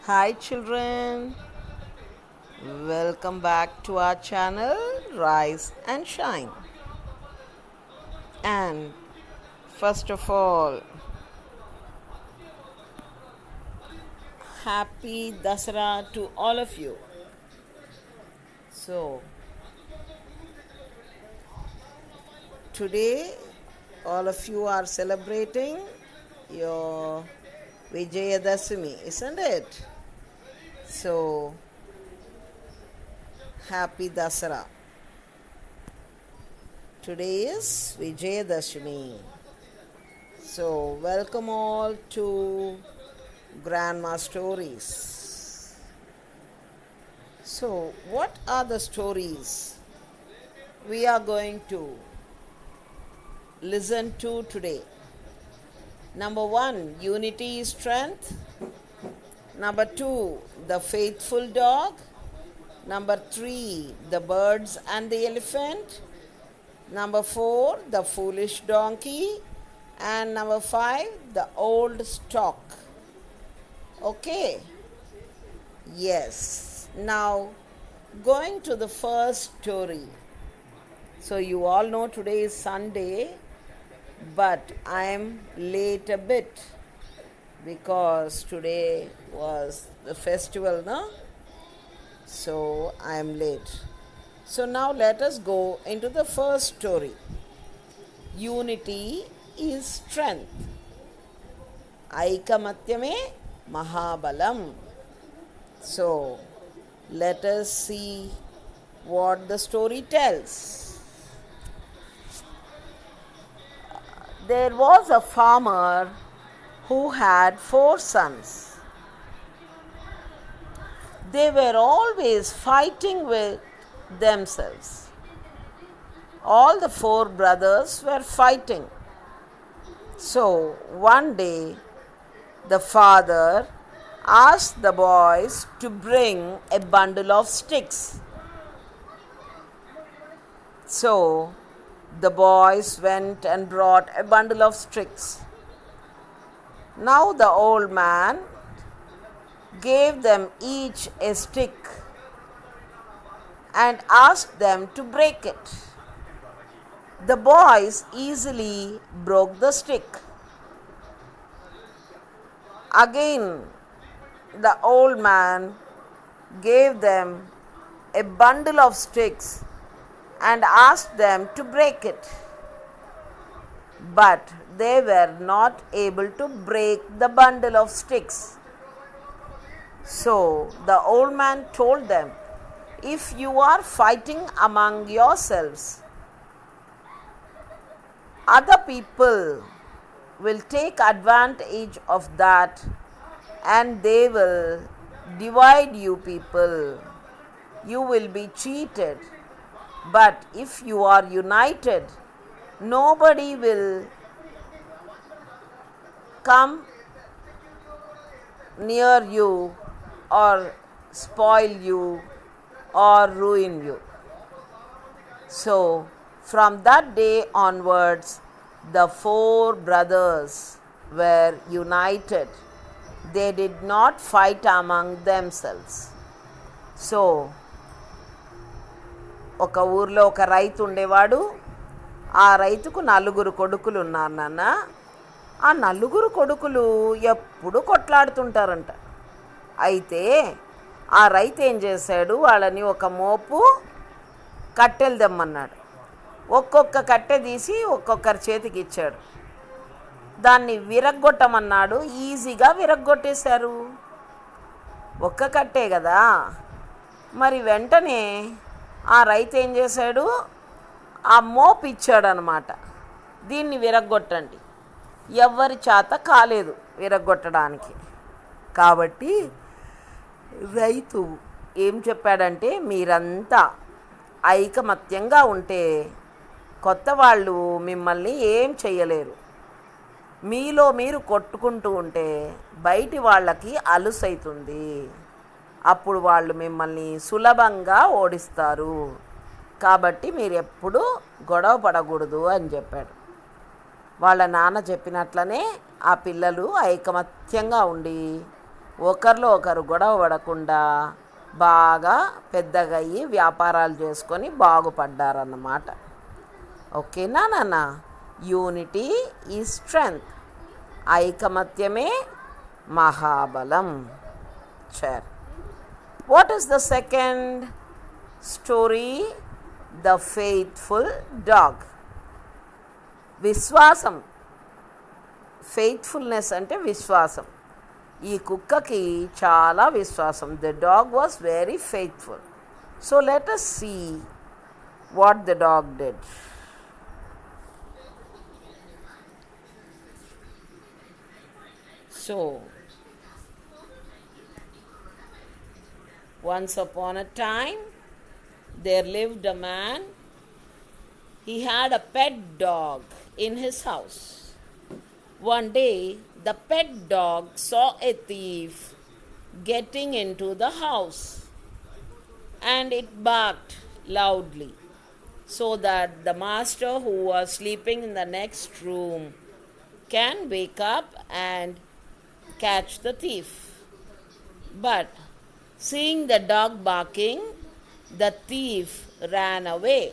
Hi children, welcome back to our channel Rise and Shine. And first of all, happy Dasara to all of you. So, today all of you are celebrating your Vijayadashami, isn't it? So, happy Dasara. Today is Vijayadashami. So, welcome all to Grandma Stories. So, what are the stories we are going to listen to today? Number 1, Unity is Strength. Number 2, The Faithful Dog. Number 3, The Birds and the Elephant. Number 4, The Foolish Donkey. And number 5, The Old Stock. Okay? Yes. Now, going to the first story. So, you all know today is Sunday, but I am late a bit because today was the festival, no? So, I am late. So, now let us go into the first story. Unity is strength. Aikamatyame Mahabalam. So, let us see what the story tells. There was a farmer who had 4 sons. They were always fighting with themselves. All the 4 brothers were fighting. So, one day, the father asked the boys to bring a bundle of sticks. So, the boys went and brought a bundle of sticks. Now, the old man gave them each a stick and asked them to break it. The boys easily broke the stick. Again, the old man gave them a bundle of sticks and asked them to break it. But they were not able to break the bundle of sticks. So the old man told them, "If you are fighting among yourselves, other people will take advantage of that and they will divide you people. You will be cheated. But if you are united, nobody will come near you or spoil you or ruin you." So, from that day onwards, the 4 brothers were united. They did not fight among themselves. So, ఒక ఊర్లో ఒక రైతు ఉండేవాడు. ఆ రైతుకు 4 కొడుకులు ఉన్నారు నాన్న. ఆ 4 కొడుకులు ఎప్పుడు కొట్లాడుతుంటారంట. అయితే ఆ రైతు ఏం చేశాడు, వాళ్ళని ఒక మోపు కట్టెలు తెమ్మన్నాడు. ఒక్కొక్క కట్టె తీసి ఒక్కొక్కరి చేతికి ఇచ్చాడు. దాన్ని విరగ్గొట్టమన్నాడు. ఈజీగా విరగ్గొట్టేశారు. ఒక్క కట్టే కదా. మరి వెంటనే ఆ రైతు ఏం చేశాడు, ఆ మోపు ఇచ్చాడనమాట. దీన్ని విరగ్గొట్టండి. ఎవ్వరి చేత కాలేదు విరగ్గొట్టడానికి. కాబట్టి రైతు ఏం చెప్పాడంటే, మీరంతా ఐకమత్యంగా ఉంటే కొత్త వాళ్ళు మిమ్మల్ని ఏం చేయలేరు. మీలో మీరు కొట్టుకుంటూ ఉంటే బయటి వాళ్ళకి అలుసైతుంది. అప్పుడు వాళ్ళు మిమ్మల్ని సులభంగా ఓడిస్తారు. కాబట్టి మీరు ఎప్పుడూ గొడవ పడకూడదు అని చెప్పాడు. వాళ్ళ నాన్న చెప్పినట్లనే ఆ పిల్లలు ఐకమత్యంగా ఉండి ఒకరిలో ఒకరు గొడవ పడకుండా బాగా పెద్దగా అయ్యి వ్యాపారాలు చేసుకొని బాగుపడ్డారన్నమాట. ఓకేనా నాన్న? యూనిటీ ఈ స్ట్రెంగ్త్, ఐకమత్యమే మహాబలం. చర్. What is the second story? The faithful dog. విశ్వాసం, ఫెయిత్ఫుల్నెస్ అంటే విశ్వాసం. ఈ కుక్కకి చాలా విశ్వాసం. The dog was very faithful. So let us see what the dog did. So, once upon a time, there lived a man. He had a pet dog in his house. One day, the pet dog saw a thief getting into the house, and it barked loudly so that the master, who was sleeping in the next room, can wake up and catch the thief. But seeing the dog barking, the thief ran away.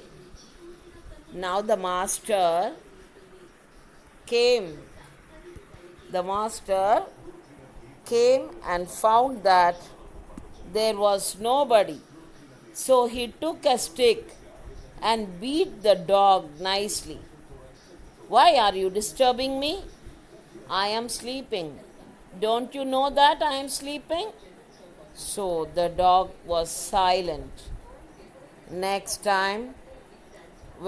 Now the master came and found that there was nobody. So he took a stick and beat the dog nicely. "Why are you disturbing me? I am sleeping. Don't you know that I am sleeping?" So the dog was silent. Next time,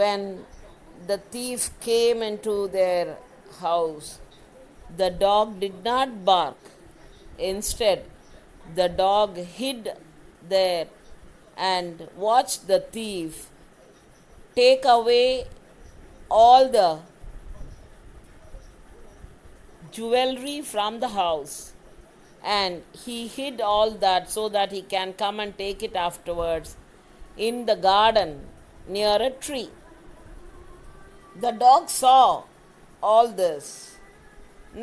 when the thief came into their house, the dog did not bark. Instead, the dog hid there and watched the thief take away all the jewelry from the house, and he hid all that so that he can come and take it afterwards in the garden near a tree. The dog saw all this.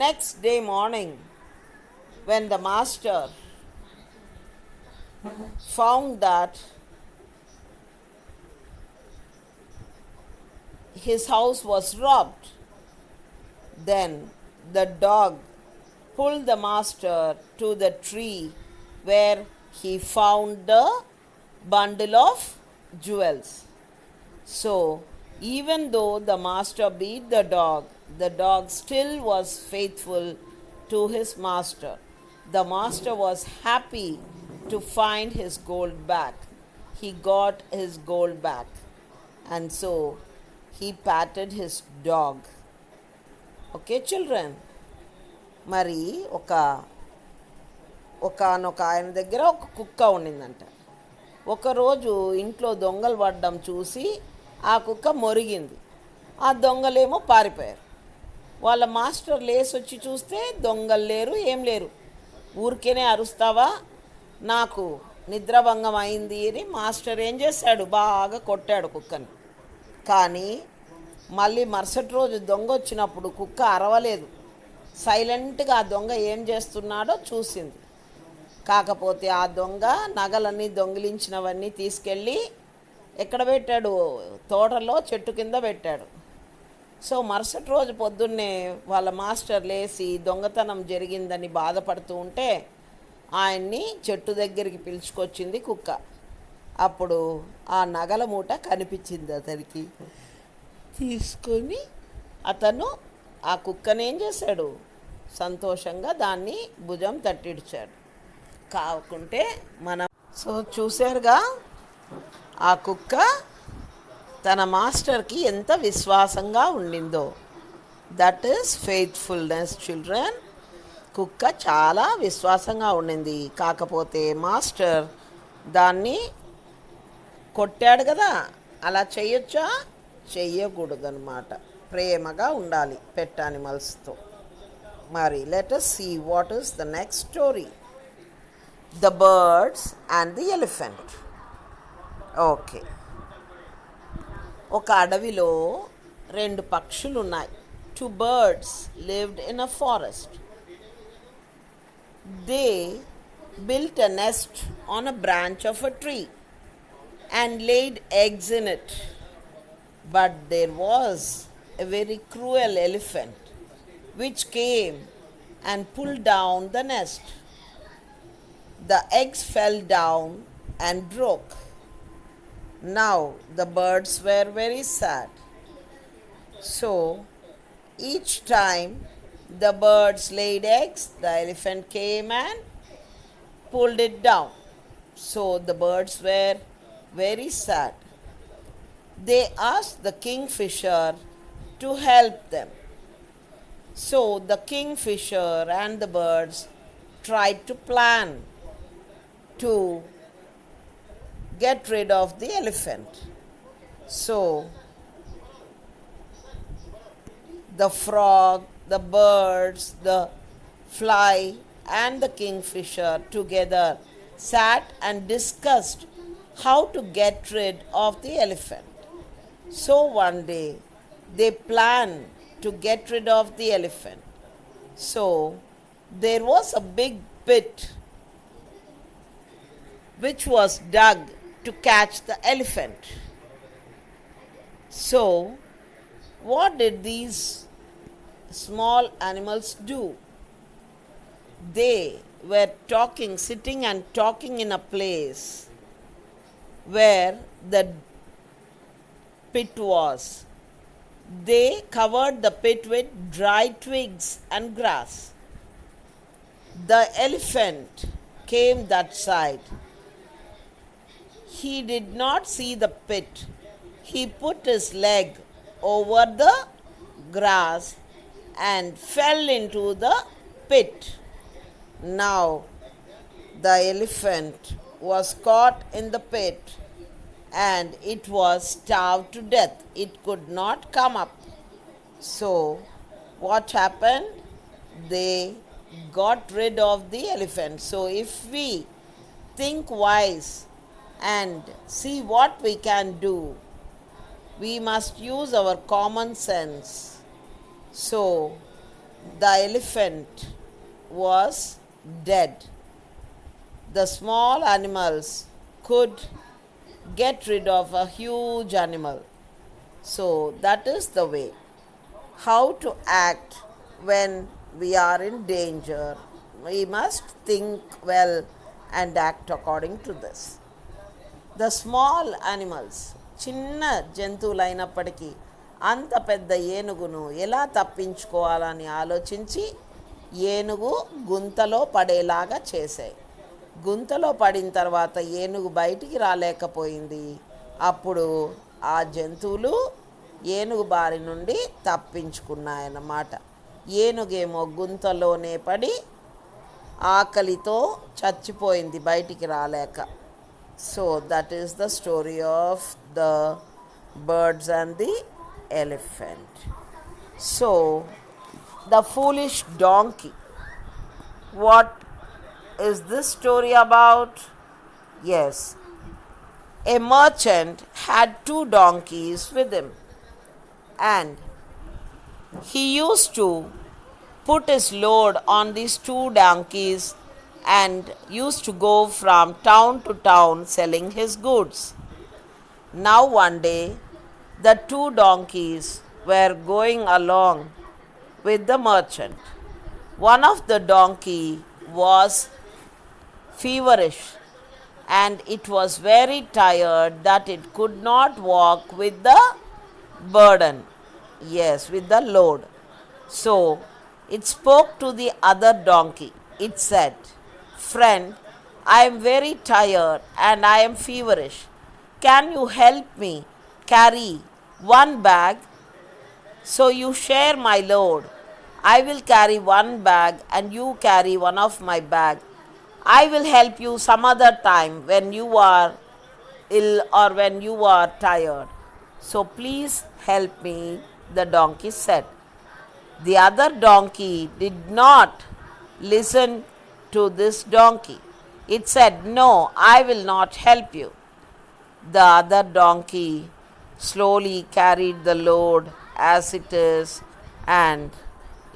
Next day morning, when the master found that his house was robbed, then the dog pulled the master to the tree where he found the bundle of jewels. So, even though the master beat the dog still was faithful to his master. The master was happy to find his gold back. He got his gold back. And so, he patted his dog. Okay, children? మరి ఒకనొక ఆయన దగ్గర ఒక కుక్క ఉండిందంట. ఒకరోజు ఇంట్లో దొంగలు పడ్డం చూసి ఆ కుక్క మొరిగింది. ఆ దొంగలేమో పారిపోయారు. వాళ్ళ మాస్టర్ లేసొచ్చి చూస్తే దొంగలు లేరు, ఏం లేరు. ఊరికేనే అరుస్తావా, నాకు నిద్రభంగం అయింది అని మాస్టర్ ఏం చేశాడు, బాగా కొట్టాడు కుక్కని. కానీ మళ్ళీ మరుసటి రోజు దొంగ వచ్చినప్పుడు కుక్క అరవలేదు. సైలెంట్గా ఆ దొంగ ఏం చేస్తున్నాడో చూసింది. కాకపోతే ఆ దొంగ నగలన్నీ దొంగిలించినవన్నీ తీసుకెళ్ళి ఎక్కడ పెట్టాడు, తోటలో చెట్టు కింద పెట్టాడు. సో మరుసటి రోజు పొద్దున్నే వాళ్ళ మాస్టర్ లేచి దొంగతనం జరిగిందని బాధపడుతూ ఉంటే ఆయన్ని చెట్టు దగ్గరికి పిలుచుకొచ్చింది కుక్క. అప్పుడు ఆ నగల మూట కనిపించింది అతనికి. తీసుకొని అతను ఆ కుక్కనేం చేశాడు, సంతోషంగా దాన్ని భుజం తట్టిడ్చాడు. కాకుంటే మనం చూశారుగా ఆ కుక్క తన మాస్టర్కి ఎంత విశ్వాసంగా ఉండిందో. That is faithfulness children. కుక్క చాలా విశ్వాసంగా ఉండింది. కాకపోతే మాస్టర్ దాన్ని కొట్టాడు కదా, అలా చెయ్యొచ్చా? చెయ్యకూడదు అన్నమాట. ప్రేమగా ఉండాలి పెట్ యానిమల్స్తో. మరి let us see what is the next story. The birds and the elephant. Okay, ఒక అడవిలో 2 పక్షులు ఉన్నాయి. 2 birds lived in a forest. They built a nest on a branch of a tree and laid eggs in it. But there was a very cruel elephant which came and pulled down the nest. The eggs fell down and broke. Now the birds were very sad. So each time the birds laid eggs, the elephant came and pulled it down. So the birds were very sad. They asked the kingfisher to help them. So the kingfisher and the birds tried to plan to get rid of the elephant. So the frog, the birds, the fly, and the kingfisher together sat and discussed how to get rid of the elephant. So one day they planned to get rid of the elephant. So there was a big pit which was dug to catch the elephant. So, what did these small animals do? They were talking, sitting and talking in a place where the pit was. They covered the pit with dry twigs and grass. The elephant came that side. He did not see the pit. He put his leg over the grass and fell into the pit. Now the elephant was caught in the pit and it was starved to death. It could not come up. So, what happened? They got rid of the elephant. So, if we think wise and see what we can do, we must use our common sense. So, the elephant was dead. The small animals could get rid of a huge animal. So, that is the way. How to act when we are in danger. We must think well and act according to this. The small animals, చిన్న జంతువులైనప్పటికీ అంత పెద్ద ఏనుగును ఎలా తప్పించుకోవాలని ఆలోచించి ఏనుగు గుంతలో పడేలాగా చేశాయి. గుంతలో పడిన తర్వాత ఏనుగు బయటికి రాలేకపోయింది. అప్పుడు ఆ జంతువులు ఏనుగు బారి నుండి తప్పించుకున్నాయన్నమాట. ఏనుగేమో గుంతలోనే పడి ఆకలితో చచ్చిపోయింది బయటికి రాలేక. So that is the story of the birds and the elephant. So, the foolish donkey. What is this story about? Yes, a merchant had 2 donkeys with him, and he used to put his load on these 2 donkeys and used to go from town to town selling his goods. Now one day, the 2 donkeys were going along with the merchant. One of the donkey was feverish and it was very tired that it could not walk with the burden. Yes, with the load. So, it spoke to the other donkey. It said, "Friend, I am very tired and I am feverish. Can you help me carry 1 bag? So you share my load. I will carry 1 bag and you carry one of my bag. I will help you some other time when you are ill or when you are tired. So please help me," the donkey said. The other donkey did not listen to this donkey. It said, "No, I will not help you." The other donkey slowly carried the load as it is, and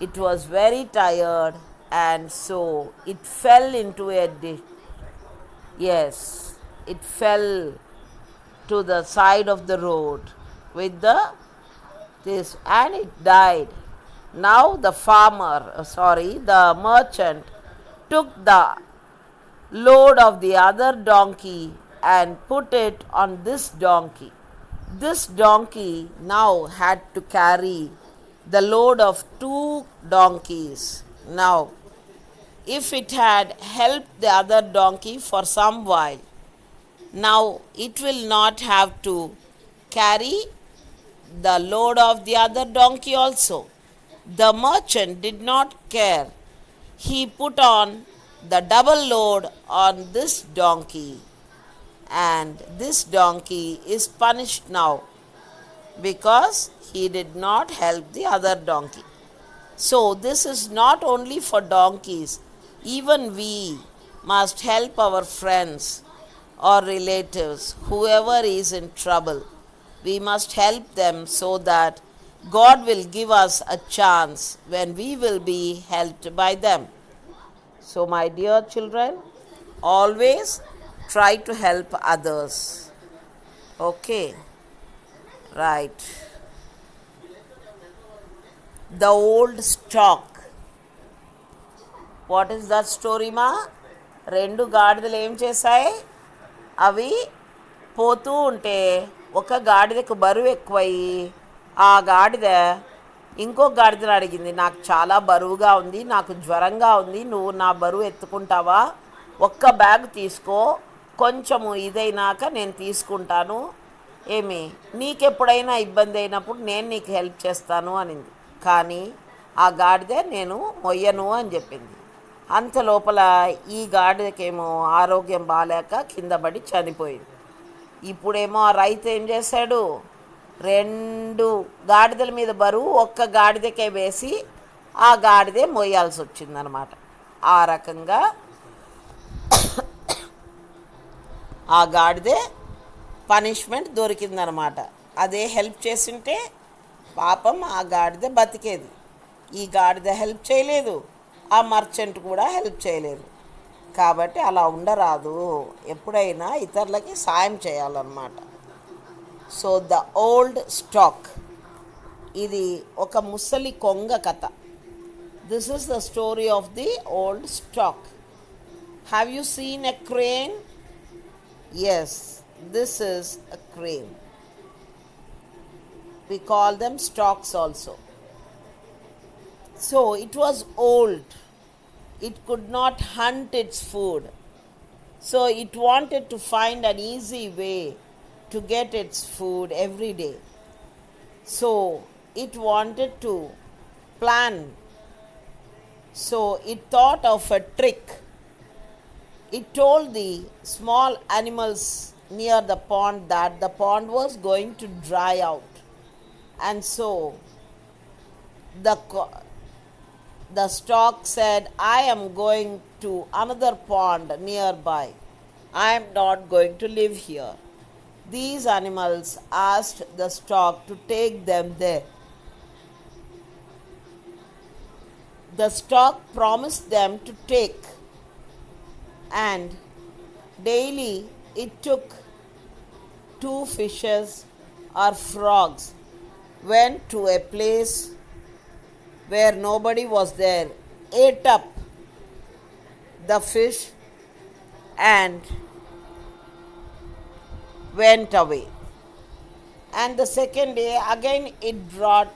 it was very tired and so it fell into a ditch. Yes, it fell to the side of the road with the this, and it died. Now the the merchant took the load of the other donkey and put it on this donkey. This donkey now had to carry the load of two donkeys. Now, if it had helped the other donkey for some while, now it will not have to carry the load of the other donkey also. The merchant did not care. He put on the double load on this donkey, and this donkey is punished now because he did not help the other donkey. So, this is not only for donkeys, even we must help our friends or relatives, whoever is in trouble. We must help them so that God will give us a chance when we will be helped by them. So, my dear children, always try to help others. Okay, right. The old stock. What is that story మా? రెండు గాడిదలు ఏం చేశాయి? అవి పోతూ ఉంటే ఒక గాడిదకు బరువు ఎక్కువయ్యి ఆ గాడిద ఇంకో గాడిదను అడిగింది, నాకు చాలా బరువుగా ఉంది, నాకు జ్వరంగా ఉంది, నువ్వు నా బరువు ఎత్తుకుంటావా? ఒక్క బ్యాగ్ తీసుకో, కొంచెము ఇదైనాక నేను తీసుకుంటాను, ఏమి నీకెప్పుడైనా ఇబ్బంది అయినప్పుడు నేను నీకు హెల్ప్ చేస్తాను అనింది. కానీ ఆ గాడిద నేను మొయ్యను అని చెప్పింది. అంత లోపల ఈ గాడిదకేమో ఆరోగ్యం బాగాలేక కింద పడి చనిపోయింది. ఇప్పుడేమో ఆ రైతు ఏం చేశాడు? రెండు గాడిదల మీద బరువు ఒక్క గాడిదకే వేసి ఆ గాడిదే మొయ్యాల్సి వచ్చిందనమాట. ఆ రకంగా ఆ గాడిదే పనిష్మెంట్ దొరికిందనమాట. అదే హెల్ప్ చేసింటే పాపం ఆ గాడిద బతికేది. ఈ గాడిద హెల్ప్ చేయలేదు, ఆ మర్చెంట్ కూడా హెల్ప్ చేయలేదు. కాబట్టి అలా ఉండరాదు, ఎప్పుడైనా ఇతరులకి సాయం చేయాలన్నమాట. సో ద ఓల్డ్ స్టాక్, ఇది ఒక ముసలి కొంగ కథ. This is the story of the old stork. Have you seen a crane? Yes, this is a crane. We call them stocks also. So it was old. It could not hunt its food. So it wanted to find an easy way to get its food every day. So it wanted to plan. So it thought of a trick. It told the small animals near the pond that the pond was going to dry out. And so the stork said, I am going to another pond nearby. I am not going to live here. These animals asked the stork to take them there. The stork promised them to take, and daily it took 2 fishes or frogs, went to a place where nobody was there, ate up the fish and went away. And the second day again it brought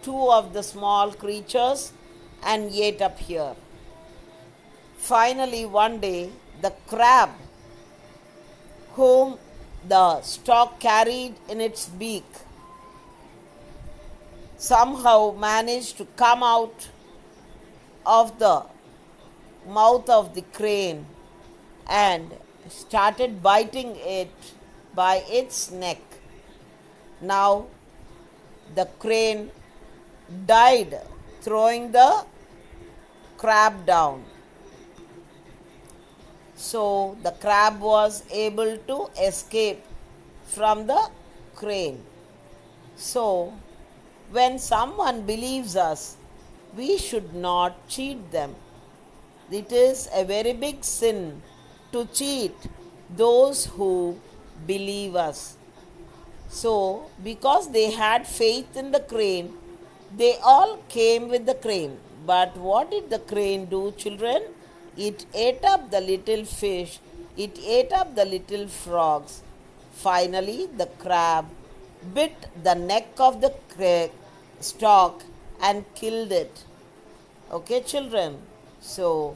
2 of the small creatures and ate up here. Finally one day the crab, whom the stork carried in its beak, somehow managed to come out of the mouth of the crane and started biting it by its neck. Now the crane died, throwing the crab down. So the crab was able to escape from the crane. So when someone believes us, we should not cheat them. It is a very big sin to cheat those who believe us. So, because they had faith in the crane, they all came with the crane. But what did the crane do, children? It ate up the little fish, it ate up the little frogs. Finally, the crab bit the neck of the stork and killed it. Okay, children? So,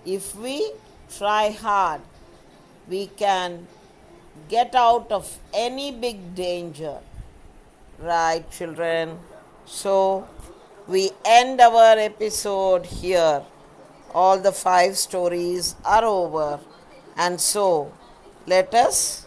if we try hard, we can get out of any big danger. Right, children? So, we end our episode here. All the 5 stories are over. And so, let us